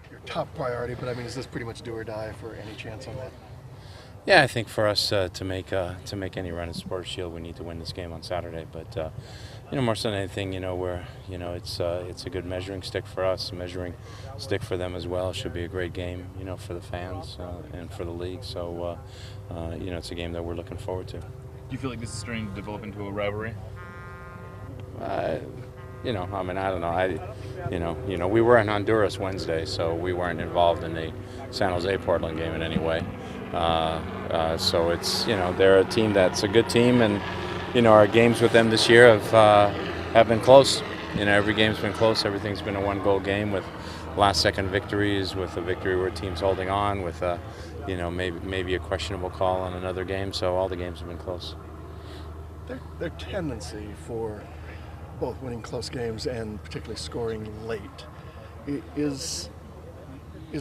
your top priority, but I mean, is this pretty much do or die for any chance on that? Yeah, I think for us to make any run at Supporters Shield, we need to win this game on Saturday. But more so than anything, it's a good measuring stick for us, measuring stick for them as well. Should be a great game, for the fans and for the league. So, it's a game that we're looking forward to. Do you feel like this is starting to develop into a rivalry? I don't know. We were in Honduras Wednesday, so we weren't involved in the San Jose Portland game in any way. So it's they're a team that's a good team, and our games with them this year have been close. Every game's been close. Everything's been a one-goal game with last-second victories, with a victory where teams holding on, with maybe a questionable call on another game. So all the games have been close. Their tendency for both winning close games and particularly scoring late is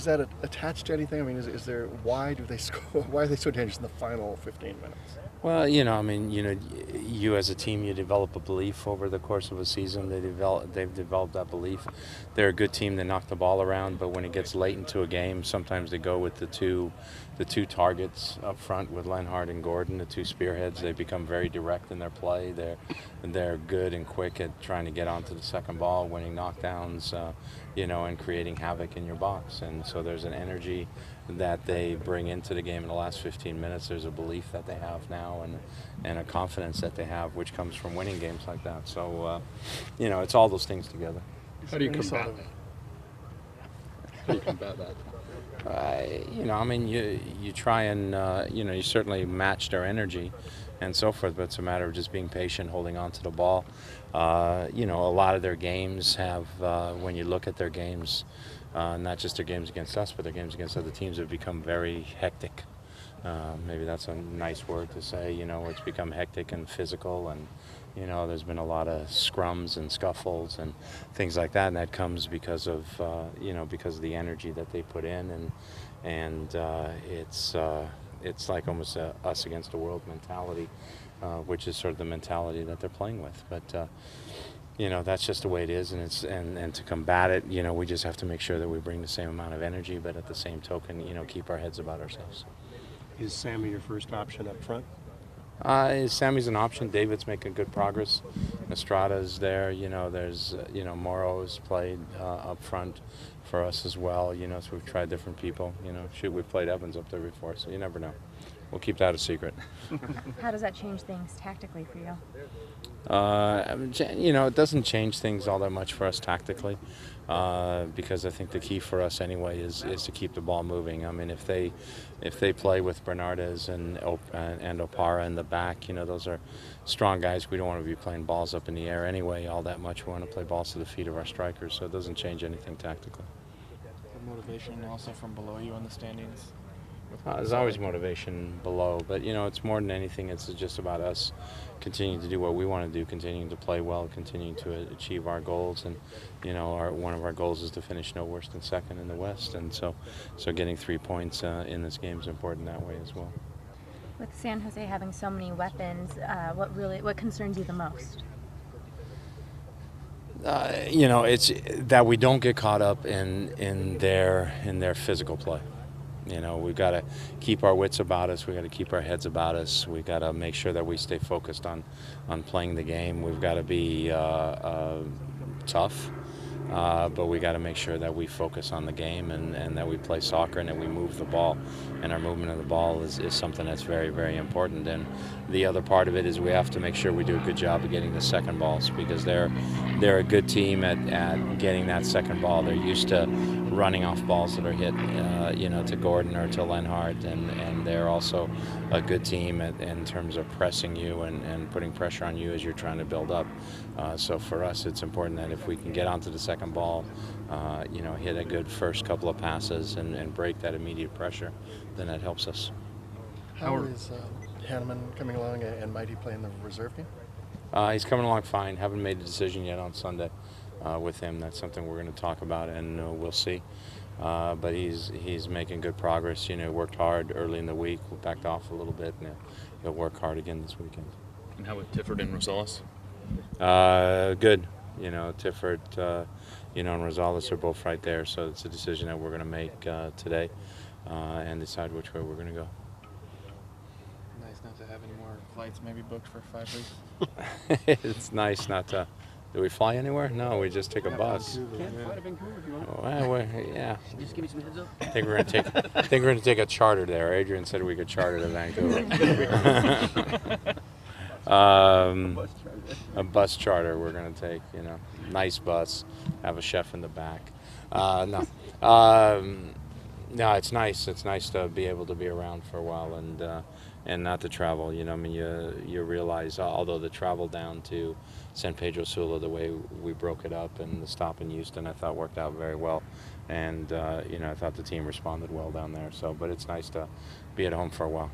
that attached to anything? I mean, is there why do they score? Why are they so dangerous in the final 15 minutes? Well, you as a team, you develop a belief over the course of a season. They've developed that belief. They're a good team. They knock the ball around, but when it gets late into a game, sometimes they go with the two targets up front with Lenhart and Gordon, the two spearheads. They become very direct in their play. They're good and quick at trying to get onto the second ball, winning knockdowns, and creating havoc in your box. And so there's an energy that they bring into the game in the last 15 minutes. There's a belief that they have now and a confidence that they have, which comes from winning games like that. So, it's all those things together. How do you combat that? How do you combat that? You try and, you certainly match their energy and so forth, but it's a matter of just being patient, holding on to the ball. A lot of their games have, when you look at their games, not just their games against us, but their games against other teams have become very hectic. Maybe that's a nice word to say, it's become hectic and physical, and, there's been a lot of scrums and scuffles and things like that, and that comes because of, because of the energy that they put in, and it's like almost a us against the world mentality, which is sort of the mentality that they're playing with. But, that's just the way it is, and to combat it, we just have to make sure that we bring the same amount of energy, but at the same token, keep our heads about ourselves. Is Sammy your first option up front? Sammy's an option. David's making good progress. Estrada's there. There's Morrow's played up front for us as well. So we've tried different people. We've played Evans up there before, so you never know. We'll keep that a secret. How does that change things tactically for you? It doesn't change things all that much for us tactically, because I think the key for us anyway is to keep the ball moving. I mean, if they play with Bernardes and Opara in the back, those are strong guys. We don't want to be playing balls up in the air anyway all that much. We want to play balls to the feet of our strikers, so it doesn't change anything tactically. Motivation also from below you on the standings? There's always motivation below, but it's more than anything. It's just about us continuing to do what we want to do, continuing to play well, continuing to achieve our goals, and one of our goals is to finish no worse than second in the West, and so getting 3 points in this game is important that way as well. With San Jose having so many weapons, what concerns you the most? It's that we don't get caught up in their physical play. We've got to keep our wits about us. We've got to keep our heads about us. We've got to make sure that we stay focused on playing the game. We've got to be tough, but we got to make sure that we focus on the game and that we play soccer and that we move the ball. And our movement of the ball is something that's very, very important. And the other part of it is we have to make sure we do a good job of getting the second balls, because they're a good team at getting that second ball. They're used to running off balls that are hit, to Gordon or to Lenhart, and they're also a good team in terms of pressing you and putting pressure on you as you're trying to build up. So for us, it's important that if we can get onto the second ball, hit a good first couple of passes and break that immediate pressure, then that helps us. How is Hanneman coming along, and might he play in the reserve game? He's coming along fine. Haven't made a decision yet on Sunday with him. That's something we're going to talk about, and we'll see. But he's making good progress. Worked hard early in the week. We backed off a little bit, and he'll work hard again this weekend. And how with Tifford and Rosales? Good. You know, Tiffert, and Rosales are both right there, so it's a decision that we're going to make today and decide which way we're going to go. Nice not to have any more flights maybe booked for 5 weeks. It's nice not to. Do we fly anywhere? No, we just take a bus. Can't fly to Vancouver if you want. Well, yeah. Just give me some heads up. I think we're going to take a charter there. Adrian said we could charter to Vancouver. A bus charter we're going to take, nice bus, have a chef in the back. No, it's nice. It's nice to be able to be around for a while and not to travel. You realize, although the travel down to San Pedro Sula, the way we broke it up and the stop in Houston, I thought worked out very well. And, I thought the team responded well down there. So, but it's nice to be at home for a while.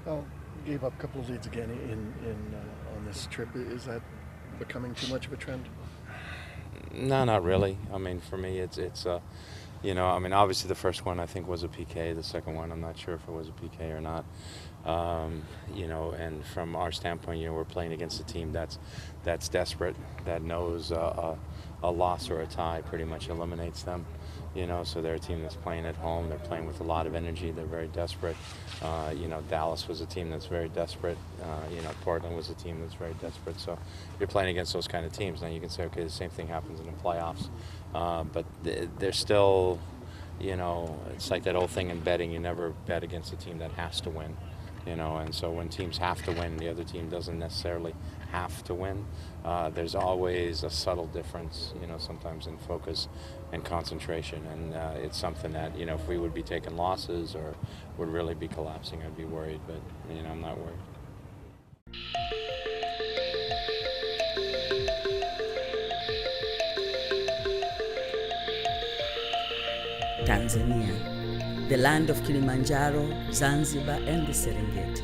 Well, gave up a couple of leads again on this trip. Is that becoming too much of a trend? No, not really. I mean, for me, it's obviously the first one I think was a PK. The second one, I'm not sure if it was a PK or not. And from our standpoint, we're playing against a team that's desperate, that knows a loss or a tie pretty much eliminates them. So they're a team that's playing at home. They're playing with a lot of energy. They're very desperate. Dallas was a team that's very desperate. Portland was a team that's very desperate. So you're playing against those kind of teams. Now you can say, okay, the same thing happens in the playoffs. But they're still, it's like that old thing in betting. You never bet against a team that has to win. And so when teams have to win, the other team doesn't necessarily have to win. There's always a subtle difference, sometimes in focus and concentration. And it's something that, if we would be taking losses or would really be collapsing, I'd be worried. But, I'm not worried. Tanzania, the land of Kilimanjaro, Zanzibar, and the Serengeti.